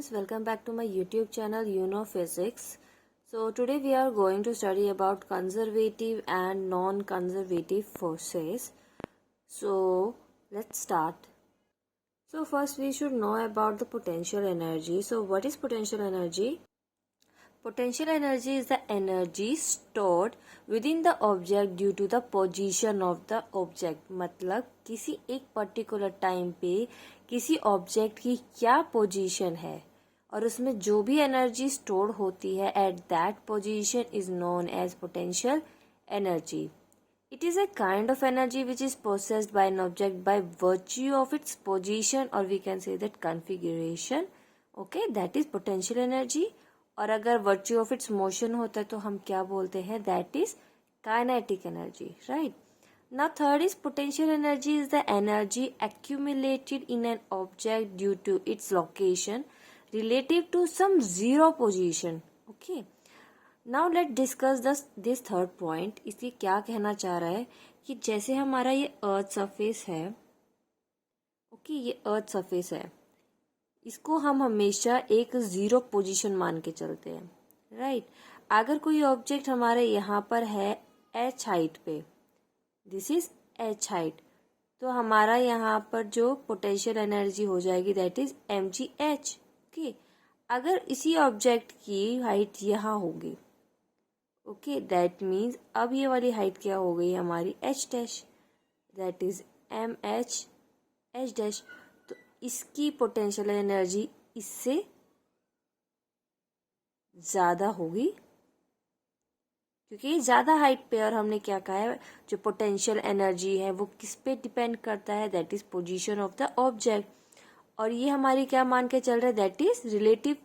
friends, welcome back to my YouTube channel Physics. So today we are going to study about conservative and non-conservative forces. So let's start. So first we should know about the potential energy. So what is potential energy? Potential energy is the energy stored within the object due to the position of the object. मतलब किसी एक particular time पे किसी object की क्या position है और उसमें जो भी एनर्जी स्टोर होती है at that position is known as potential energy. It is a kind of energy which is possessed by an object by virtue of its position, or we can say that configuration. Okay, that is potential energy. और अगर virtue of its motion होता है तो हम क्या बोलते हैं? That is kinetic energy, right? Now third is potential energy is the energy accumulated in an object due to its location relative to some zero position. Okay. Now let discuss this third point. इसलिए क्या कहना चाह रहा है कि जैसे हमारा ये अर्थ सरफेस है, ओके, ये अर्थ सरफेस है, इसको हम हमेशा एक जीरो पोजीशन मान के चलते हैं, राइट. अगर कोई ऑब्जेक्ट हमारे यहाँ पर है एच हाइट पे, दिस इज एच हाइट, तो हमारा यहाँ पर जो पोटेंशियल एनर्जी हो जाएगी दैट इज mgh. ओके, अगर इसी ऑब्जेक्ट की हाइट यहाँ होगी, ओके, दैट मीन्स अब ये वाली हाइट क्या हो गई हमारी H dash, that is M H dash. तो इसकी पोटेंशियल एनर्जी इससे ज्यादा होगी क्योंकि ये ज्यादा हाइट पे. और हमने क्या कहा है, जो पोटेंशियल एनर्जी है वो किस पे डिपेंड करता है, that is position of the object. और ये हमारी क्या मान के चल रहे हैं, that is relative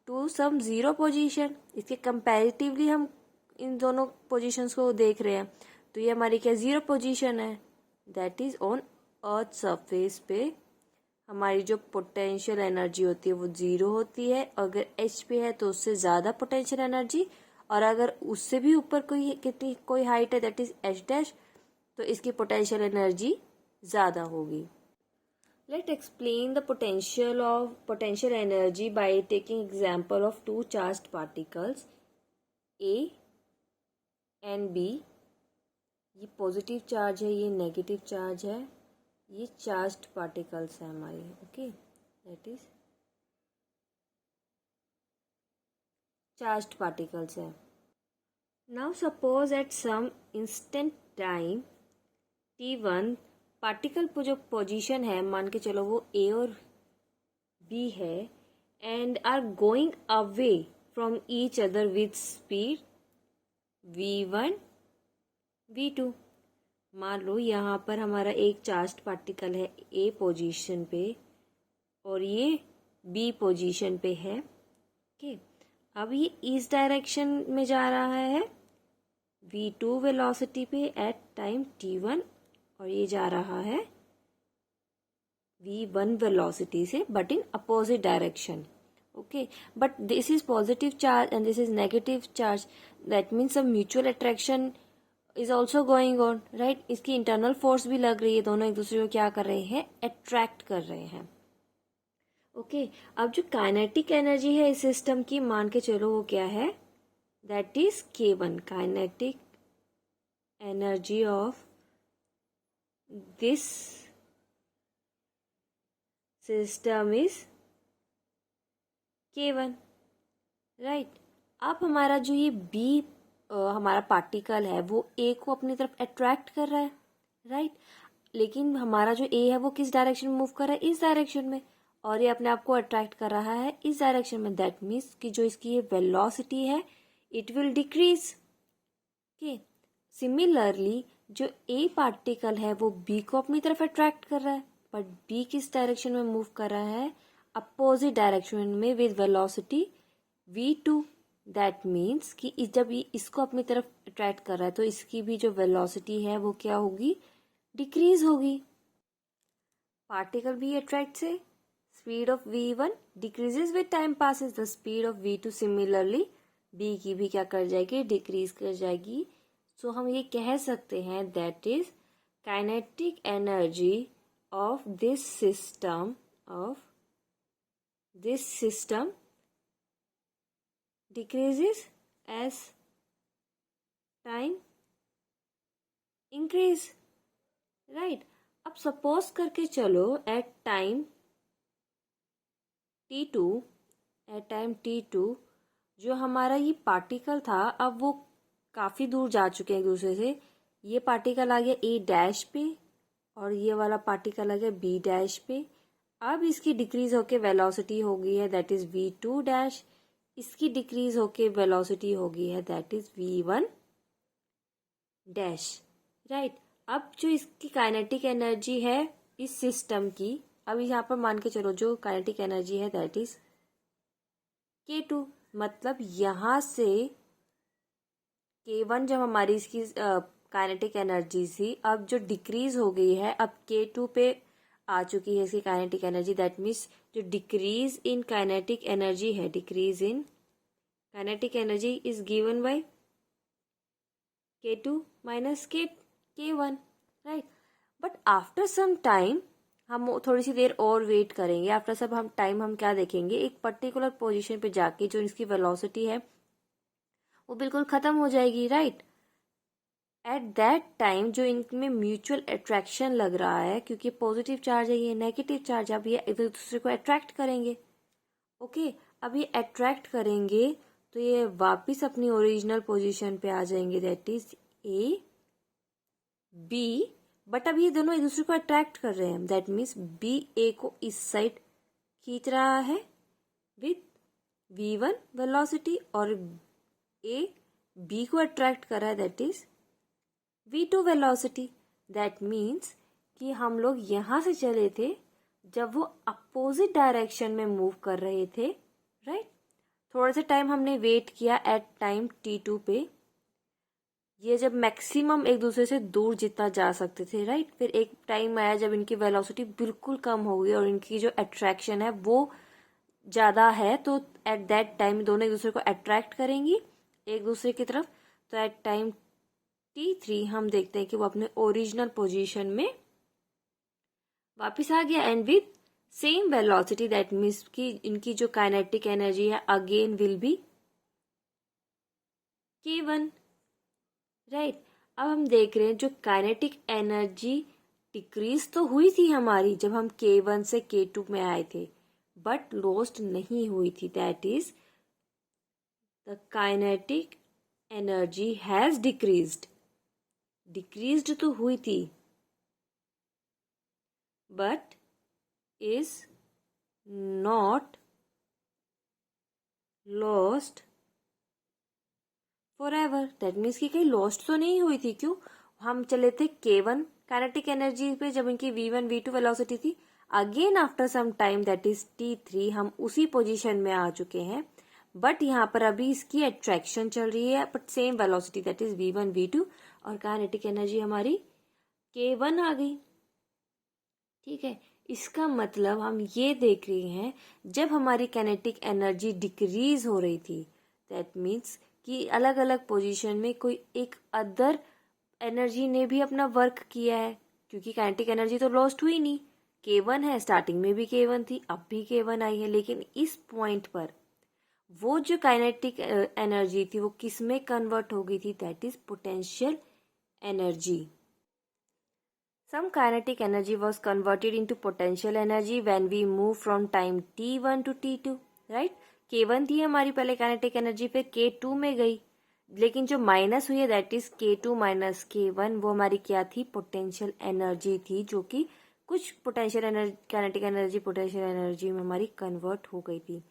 to some zero position. इसके कंपैरेटिवली हम इन दोनों पोजीशंस को देख रहे हैं, तो ये हमारी क्या जीरो पोजीशन है, that is on earth surface पे हमारी जो पोटेंशियल एनर्जी होती है वो जीरो होती है. अगर एच पे है तो उससे ज्यादा पोटेंशियल एनर्जी, और अगर उससे भी ऊपर कोई हाइट है दैट इज एच डैश, तो इसकी पोटेंशियल एनर्जी ज्यादा होगी. Let explain the potential energy by taking example of two charged particles A and B. ये पॉजिटिव चार्ज है, ये नेगेटिव चार्ज है, ये चार्ज्ड पार्टिकल्स है हमारे, okay, that is charged particles है. Now suppose at some instant time t1 particle पर जो पोजीशन है मान के चलो वो ए और बी है and are going away from each other with speed v1 v2. मान लो यहाँ पर हमारा एक चार्ज्ड पार्टिकल है ए पोजीशन पे और ये बी पोजीशन पे है, ओके. अब ये इस डायरेक्शन में जा रहा है v2 वेलोसिटी पे एट टाइम t1, और ये जा रहा है v1 वेलोसिटी से but in opposite direction, okay, but this is positive charge and this is negative charge, that means some mutual attraction is also going on, right. इसकी internal force भी लग रही है, दोनों एक दूसरे को क्या कर रहे हैं, attract कर रहे हैं, okay. अब जो काइनेटिक एनर्जी है इस सिस्टम की मान के चलो वो क्या है, that is K1. Kinetic energy of this system is K1, right. अब हमारा जो ये बी हमारा पार्टिकल है वो ए को अपनी तरफ अट्रैक्ट कर रहा है, राइट. लेकिन हमारा जो ए है वो किस डायरेक्शन में मूव कर रहा है, इस डायरेक्शन में, और ये अपने आप को अट्रैक्ट कर रहा है इस डायरेक्शन में. दैट मीन्स कि जो इसकी ये वेलोसिटी है it will decrease, okay. Similarly जो ए पार्टिकल है वो बी को अपनी तरफ अट्रैक्ट कर रहा है, बट बी किस डायरेक्शन में मूव कर रहा है, अपोजिट डायरेक्शन में with velocity v2. That means कि जब ये इसको अपनी तरफ अट्रैक्ट कर रहा है तो इसकी भी जो वेलोसिटी है वो क्या होगी, डिक्रीज होगी. पार्टिकल भी अट्रैक्ट से speed of v1 decreases with time passes the speed of v2. Similarly b की भी क्या कर जाएगी, डिक्रीज कर जाएगी. सो हम ये कह सकते हैं that is kinetic energy of this system of this system decreases as time increase, right? अब सपोज करके चलो at time t2, at time t2 जो हमारा ये पार्टिकल था अब वो काफ़ी दूर जा चुके हैं एक दूसरे से। ये पार्टिकल आ गया ए डैश पे और ये वाला पार्टिकल आ गया बी डैश पे। अब इसकी डिक्रीज होके वेलोसिटी हो गई है दैट इज v2 डैश, इसकी डिक्रीज होके वेलोसिटी हो गई है that is v1 dash, right. अब जो इसकी काइनेटिक एनर्जी है इस सिस्टम की, अब यहाँ पर मान के चलो जो काइनेटिक एनर्जी है दैट इज k2, मतलब यहाँ से k1 जब हमारी इसकी काइनेटिक एनर्जी थी अब जो डिक्रीज हो गई है अब k2 पे आ चुकी है इसकी काइनेटिक एनर्जी। दैट मीन्स जो डिक्रीज इन काइनेटिक एनर्जी है, decrease in kinetic energy is given by k2 minus k1, right. But after some time हम थोड़ी सी देर और वेट करेंगे। आफ्टर सब हम क्या देखेंगे, एक पर्टिकुलर पोजीशन पे जाके जो इसकी वेलोसिटी है वो बिल्कुल खत्म हो जाएगी, राइट। एट दैट टाइम जो इनमें म्यूचुअल अट्रैक्शन लग रहा है, क्योंकि पॉजिटिव चार्ज है ये नेगेटिव चार्ज, अब ये एक दूसरे को अट्रैक्ट करेंगे। ओके, अब ये अट्रैक्ट करेंगे तो ये वापस अपनी ओरिजिनल पोजीशन पे आ जाएंगे that is A B. But अब ये दोनों एक दूसरे को अट्रैक्ट कर रहे हैं दैट मीन्स बी ए को इस साइड खींच रहा है विथ v1 वेलोसिटी और ए बी को अट्रैक्ट कर रहा है that is v2 velocity. That means कि हम लोग यहाँ से चले थे जब वो अपोजिट डायरेक्शन में मूव कर रहे थे, राइट। थोड़ा सा टाइम हमने वेट किया एट टाइम t2 पे, ये जब मैक्सिमम एक दूसरे से दूर जितना जा सकते थे, राइट। फिर एक टाइम आया जब इनकी वेलोसिटी बिल्कुल कम हो गई और इनकी जो अट्रैक्शन है वो ज़्यादा है, तो एट दैट टाइम दोनों एक दूसरे को अट्रैक्ट करेंगी एक दूसरे की तरफ। तो एट टाइम t3 हम देखते हैं कि वो अपने ओरिजिनल पोजीशन में वापस आ गया and with same velocity. That means कि इनकी जो काइनेटिक एनर्जी है again will B k1, right. अब हम देख रहे हैं जो काइनेटिक एनर्जी डिक्रीज तो हुई थी हमारी जब हम k1 से k2 में आए थे, बट लॉस्ट नहीं हुई थी। That is the kinetic energy has decreased, decreased तो हुई थी but is not lost for ever. That means कि कहीं लॉस्ट तो नहीं हुई थी। क्यों, हम चले थे k1 काइनेटिक एनर्जी पे जब इनकी v1 v2 वेलोसिटी थी। Again after some time that is t3 हम उसी पोजीशन में आ चुके हैं, बट यहाँ पर अभी इसकी अट्रैक्शन चल रही है but same velocity that is v1 v2 और काइनेटिक एनर्जी हमारी k1 आ गई, ठीक है। इसका मतलब हम ये देख रहे हैं जब हमारी काइनेटिक एनर्जी डिक्रीज हो रही थी दैट मीन्स कि अलग अलग पोजीशन में कोई एक अदर एनर्जी ने भी अपना वर्क किया है, क्योंकि काइनेटिक एनर्जी तो लॉस्ट हुई नहीं। k1 है, स्टार्टिंग में भी k1 थी, अब भी k1 आई है, लेकिन इस पॉइंट पर वो जो काइनेटिक एनर्जी थी वो किस में कन्वर्ट हो गई थी, that is potential energy. Some kinetic energy was converted into potential energy when we move from time t1 to t2, right? k1 थी हमारी पहले kinetic energy, फिर k2 में गई, लेकिन जो माइनस हुई है that is k2 minus k1, वो हमारी क्या थी, पोटेंशियल एनर्जी थी, जो कि कुछ potential energy kinetic energy potential energy में हमारी कन्वर्ट हो गई थी।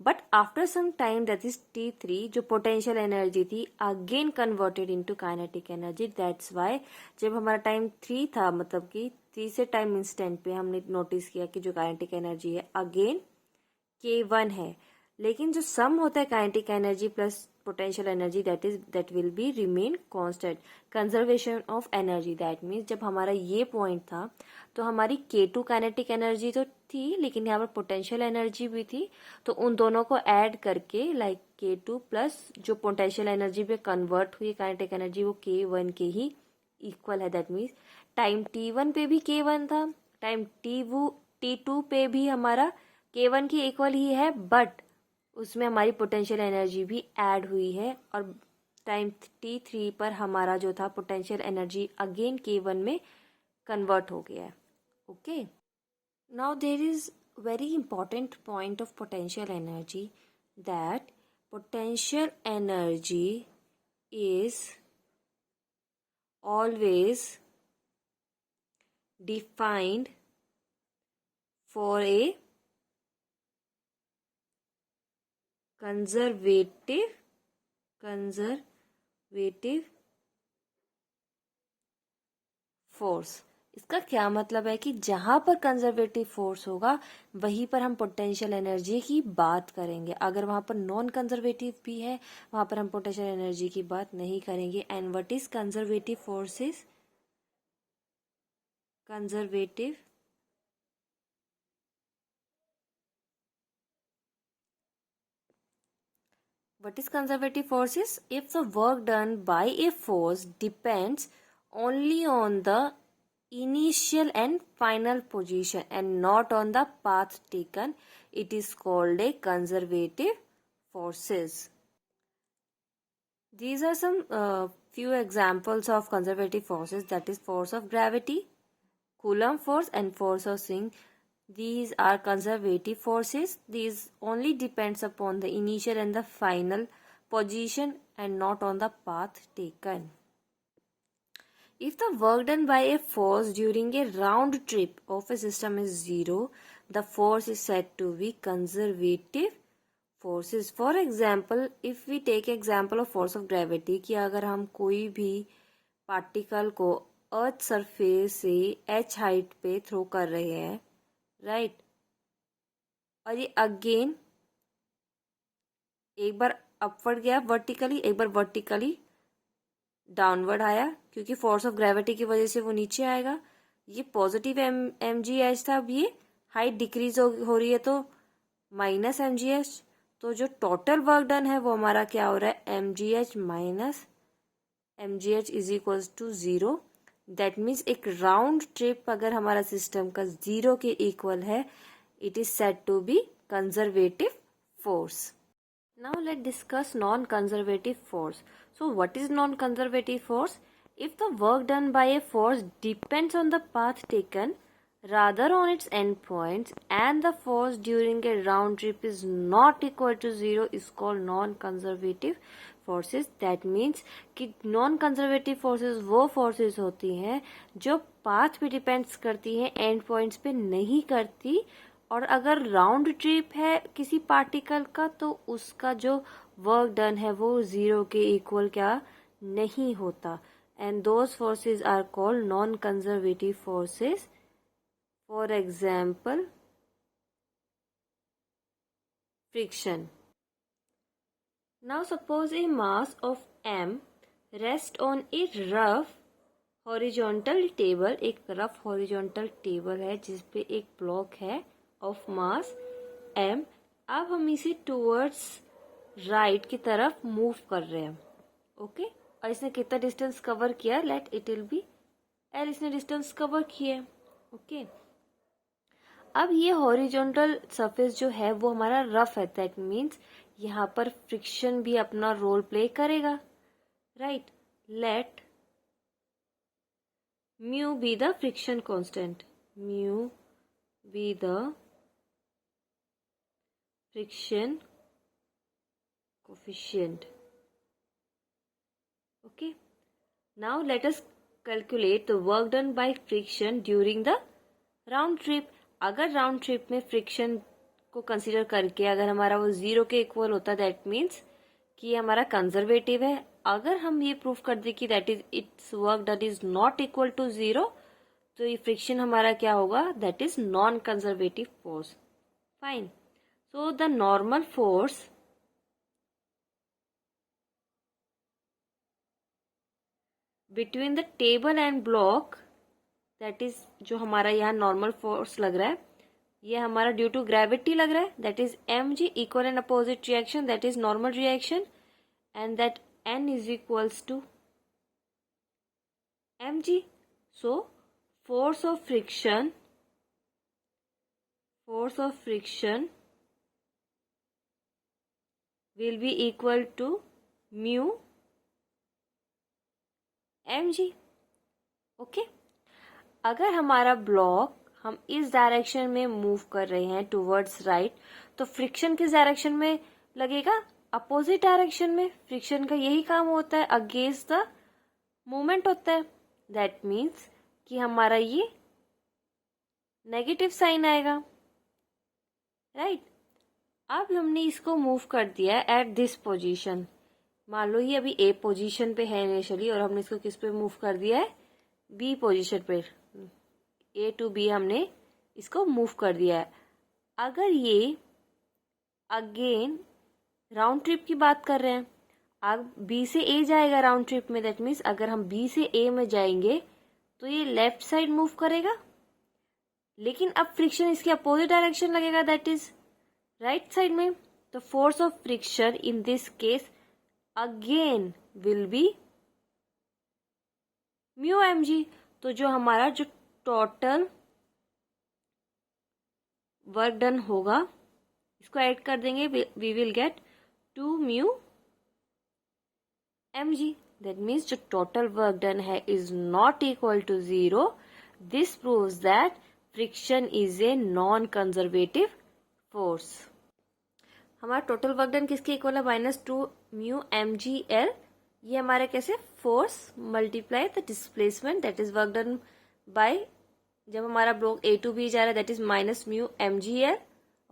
But after some time that is t3 जो पोटेंशियल एनर्जी थी again converted into kinetic energy. That's why जब हमारा टाइम 3 था, मतलब कि 3 से टाइम इंस्टेंट पे हमने नोटिस किया कि जो काइनेटिक एनर्जी है अगेन k1 है, लेकिन जो सम होता है kinetic energy plus potential energy that will be remain constant, conservation of energy. That means जब हमारा ये पॉइंट था तो हमारी k2 काइनेटिक एनर्जी तो थी लेकिन यहाँ पर पोटेंशियल एनर्जी भी थी, तो उन दोनों को ऐड करके लाइक k2 प्लस जो पोटेंशियल एनर्जी पे कन्वर्ट हुई काइनेटिक एनर्जी वो k1 के ही इक्वल है। दैट मीन्स टाइम t1 पे भी k1 था, टाइम t2 पे भी हमारा K1 की इक्वल ही है, बट उसमें हमारी पोटेंशियल एनर्जी भी ऐड हुई है और टाइम t3 पर हमारा जो था पोटेंशियल एनर्जी अगेन K1 में कन्वर्ट हो गया है. Okay, now there is very important point of potential energy, that potential energy is always defined for a conservative force. इसका क्या मतलब है कि जहां पर कंजर्वेटिव फोर्स होगा वहीं पर हम पोटेंशियल एनर्जी की बात करेंगे. अगर वहां पर नॉन कंजर्वेटिव भी है वहां पर हम पोटेंशियल एनर्जी की बात नहीं करेंगे. And what is conservative forces? Conservative What is conservative forces? If the work done by a force depends only on the initial and final position and not on the path taken, it is called a conservative forces. These are some few examples of conservative forces, that is force of gravity, Coulomb force and force of swing. These are conservative forces. These only depends upon the initial and the final position and not on the path taken. If the work done by a force during a round trip of a system is zero, the force is said to be conservative forces. For example, if we take example of force of gravity, कि अगर हम कोई भी particle को earth surface से h height पे throw कर रहे हैं, राइट, और ये अगेन एक बार अपवर्ड गया वर्टिकली, एक बार वर्टिकली डाउनवर्ड आया, क्योंकि फोर्स ऑफ ग्रेविटी की वजह से वो नीचे आएगा. ये पॉजिटिव एम जी एच था, अब ये हाइट डिक्रीज हो रही है तो माइनस एम जी एच. तो जो टोटल वर्क डन है वो हमारा क्या हो रहा है, M G H minus M G H is equals to zero. That means एक राउंड ट्रिप अगर हमारा सिस्टम का जीरो के इक्वल है, it is said to be conservative force. Now let's discuss non-conservative force. So what is non-conservative force? If the work done by a force depends on the path taken rather on its endpoints and the force during a round trip is not equal to zero, is called non-conservative forces. That means कि non-conservative forces वो forces होती हैं जो path पे depends करती हैं, end points पे नहीं करती. और अगर राउंड ट्रिप है किसी पार्टिकल का तो उसका जो वर्क डन है वो जीरो के इक्वल क्या नहीं होता. And those forces are called non conservative forces. For example, friction. Now suppose a mass of m rest on a rough horizontal table. एक रफ हॉरिजॉन्टल टेबल है जिसपे एक ब्लॉक है ऑफ मास m. अब हम इसे टूवर्ड्स राइट की तरफ मूव कर रहे हैं. ओके, और इसने कितना डिस्टेंस कवर किया, let it will be l. इसने डिस्टेंस कवर किया. ओके, अब ये हॉरिजॉन्टल सरफेस जो है वो हमारा रफ है. दैट मीन्स यहाँ पर फ्रिक्शन भी अपना रोल प्ले करेगा, right. Let mu be the friction constant. Mu be the friction coefficient. Okay, now let us calculate the work done by friction during the round trip. अगर round trip में friction को consider करके अगर हमारा वो zero के equal होता, that means कि ये हमारा कंजर्वेटिव है. अगर हम ये प्रूफ कर दे कि that is its work that is not equal to zero, तो ये फ्रिक्शन हमारा क्या होगा, that is non conservative force. Fine. So the normal force between the table and block, that is जो हमारा यहाँ normal force लग रहा है, ये हमारा ड्यू टू ग्रेविटी लग रहा है. that is mg, equal and opposite reaction, that is normal reaction, and that n is equals to mg. So force of friction force of friction will be equal to mu mg. Okay, अगर हमारा block हम इस direction में move कर रहे हैं towards right, तो friction किस डायरेक्शन में लगेगा? अपोजिट डायरेक्शन में. फ्रिक्शन का यही काम होता है, अगेंस्ट द मूवमेंट होता है. दैट मीन्स कि हमारा ये नेगेटिव साइन आएगा, राइट. अब हमने इसको मूव कर दिया एट दिस पोजीशन. मान लो ये अभी ए पोजीशन पे है इनिशियली, और हमने इसको किस पे मूव कर दिया है? बी पोजीशन पे. ए टू बी हमने इसको मूव कर दिया है. अगर ये अगेन राउंड ट्रिप की बात कर रहे हैं, अब बी से ए जाएगा राउंड ट्रिप में. दैट मीन्स अगर हम बी से ए में जाएंगे तो ये लेफ्ट साइड मूव करेगा, लेकिन अब फ्रिक्शन इसके अपोजिट डायरेक्शन लगेगा, दैट इज राइट साइड में. तो force of friction in this case again will be mu M G. तो जो हमारा जो टोटल वर्क डन होगा, इसको ऐड कर देंगे, we will get 2 mu M G. That means जो टोटल वर्क डन है is not equal to 0. This proves that friction is a non conservative force. हमारा टोटल वर्क डन किसके equal है? -2 mu M G L. ये हमारे कैसे? Force multiply the displacement, that is work done by, जब हमारा block A to B जा रहा है, that is minus mu M G L.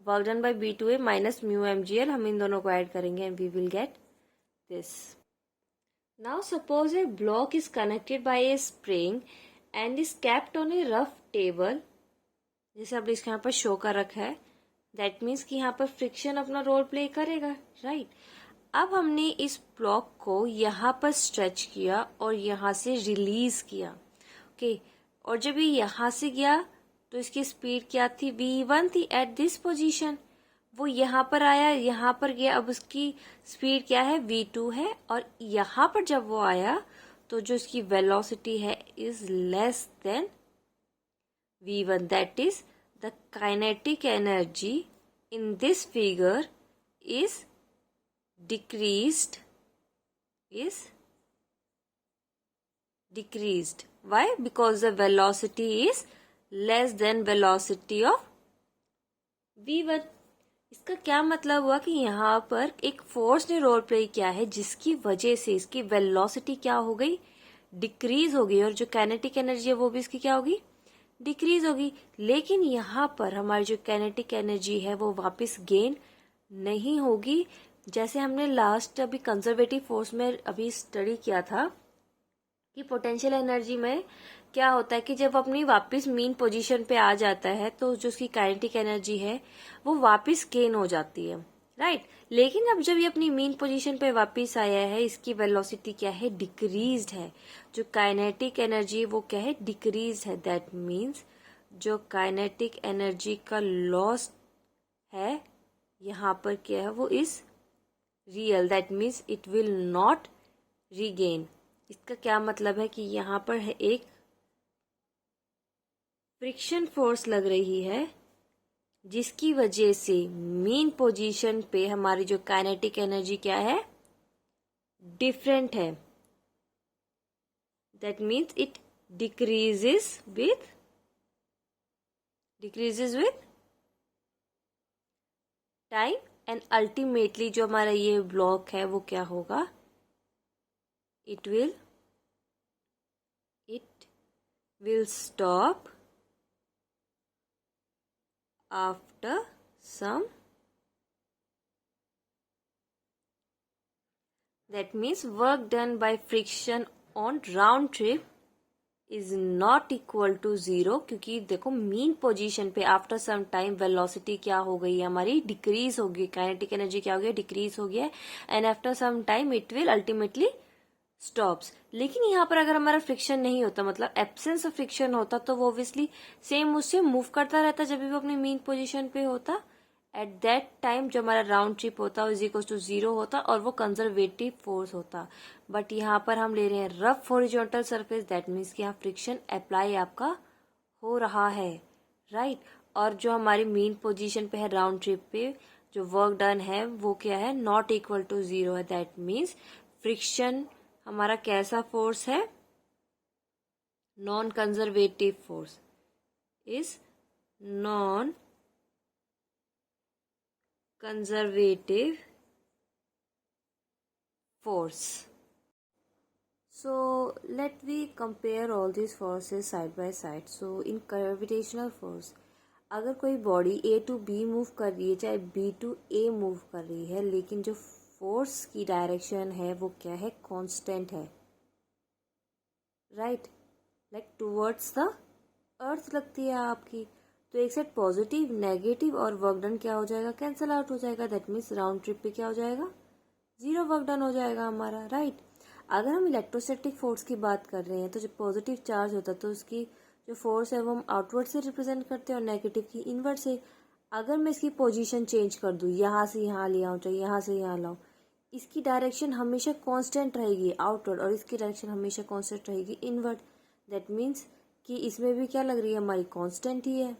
Work done by B to A minus mu M G L. हम इन दोनों को add करेंगे and we will get this. Now suppose a block is connected by a spring and is kept on a rough table. जैसे अब इसके यहाँ पर शो कर रखा है, दैट मीन्स कि यहाँ पर फ्रिक्शन अपना रोल प्ले करेगा, राइट. अब हमने इस ब्लॉक को यहाँ पर स्ट्रेच किया और यहाँ से रिलीज किया, ओके. और जब ये यहाँ से गया तो इसकी स्पीड क्या थी? v1 थी एट दिस पोजीशन. वो यहाँ पर आया, यहाँ पर गया, अब उसकी स्पीड क्या है? v2 है. और यहाँ पर जब वो आया तो जो इसकी वेलोसिटी है is less than v1. That is the kinetic energy in this figure is decreased. Why? Because the velocity is less than velocity of v1. इसका क्या मतलब हुआ कि यहाँ पर एक फोर्स ने रोल प्ले किया है, जिसकी वजह से इसकी वेलोसिटी क्या हो गई? डिक्रीज हो गई. और जो काइनेटिक एनर्जी है वो भी इसकी क्या होगी? डिक्रीज होगी. लेकिन यहाँ पर हमारी जो काइनेटिक एनर्जी है वो वापस गेन नहीं होगी. जैसे हमने लास्ट अभी कंजर्वेटिव फोर्स में अभी स्टडी किया था कि पोटेंशियल एनर्जी में क्या होता है कि जब अपनी वापस मीन पोजीशन पे आ जाता है तो जो उसकी काइनेटिक एनर्जी है वो वापस गेन हो जाती है, राइट. लेकिन अब जब ये अपनी मीन पोजीशन पे वापस आया है, इसकी वेलोसिटी क्या है? डिक्रीज्ड है. जो काइनेटिक एनर्जी वो क्या है? डिक्रीज्ड है. दैट मीन्स जो काइनेटिक एनर्जी का लॉस है यहाँ पर क्या है? वो is real. That means it will not regain. इसका क्या मतलब है कि यहाँ पर है एक फ्रिक्शन फोर्स लग रही है, जिसकी वजह से मीन पोजीशन पे हमारी जो काइनेटिक एनर्जी क्या है? डिफरेंट है. That means it decreases with time. And ultimately जो हमारा ये ब्लॉक है वो क्या होगा? It will stop after some. That means work done by friction on round trip is not equal to 0. क्योंकि देखो मीन पोजीशन पे आफ्टर सम टाइम वेलोसिटी क्या हो गई है? हमारी डिक्रीज हो गई. काइनेटिक एनर्जी क्या हो गया? डिक्रीज हो गया. And after some time it will ultimately stops. लेकिन यहाँ पर अगर हमारा फ्रिक्शन नहीं होता, मतलब एब्सेंस ऑफ फ्रिक्शन होता, तो वो ऑब्वियसली सेम उससे मूव करता रहता जब भी वो अपनी मीन पोजीशन पे होता. एट दैट टाइम जो हमारा राउंड ट्रिप होता इज इक्वल टू 0 होता और वो कंजर्वेटिव फोर्स होता. बट यहाँ पर हम ले रहे हैं rough horizontal surface. That means कि यहाँ फ्रिक्शन अप्लाई आपका हो रहा है, राइट. और जो हमारी मीन पोजीशन पे है राउंड ट्रिप पे जो वर्क डन है वो क्या है, नॉट इक्वल टू 0 है। दैट मीन्स फ्रिक्शन हमारा कैसा फोर्स है, non conservative force is non conservative force. So let we compare all these forces side by side. So in gravitational force, अगर कोई body A to B move कर रही है, चाहे B to A मूव कर रही है, लेकिन जो फोर्स की डायरेक्शन है वो क्या है, कांस्टेंट है, right, like towards the earth लगती है आपकी, तो एक साइड पॉजिटिव नेगेटिव और वर्क डन क्या हो जाएगा, कैंसिल आउट हो जाएगा। दैट मीन्स राउंड ट्रिप पे क्या हो जाएगा, 0 वर्क डन हो जाएगा हमारा, राइट। अगर हम इलेक्ट्रोस्टैटिक फोर्स की बात कर रहे हैं तो जो पॉजिटिव चार्ज होता है तो उसकी जो फोर्स है वो हम आउटवर्ड से रिप्रेजेंट करते हैं और नेगेटिव की इनवर्ड से। अगर मैं इसकी पोजीशन चेंज कर दूँ, यहाँ से यहाँ ले आऊँ, चाहे यहाँ से यहाँ लाऊँ, इसकी डायरेक्शन हमेशा कांस्टेंट रहेगी आउटवर्ड और इसकी डायरेक्शन हमेशा कांस्टेंट रहेगी इनवर्ड। दैट मीन्स कि इसमें भी क्या लग रही है, हमारी कांस्टेंट ही है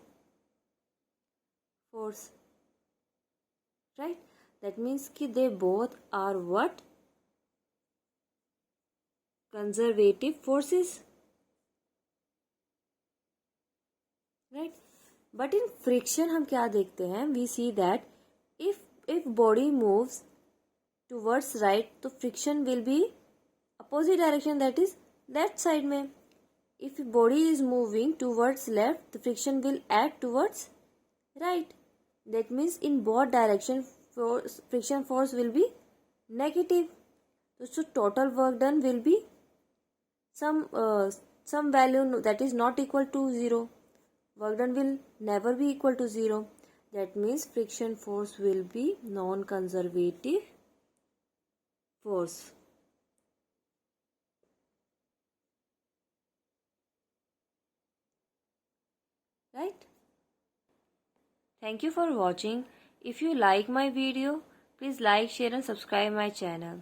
फोर्स, राइट। That means कि they both are what, conservative forces, right। But in friction हम क्या देखते हैं, we see that if body moves towards right तो friction will be opposite direction, that is left side में। if body is moving towards left the friction will act towards right, that means in both direction friction force will be negative, so total work done will be some value that is not equal to 0. Work done will never be equal to 0. That means friction force will be non-conservative force, right? Thank you for watching. If you like my video, please like, share and subscribe my channel.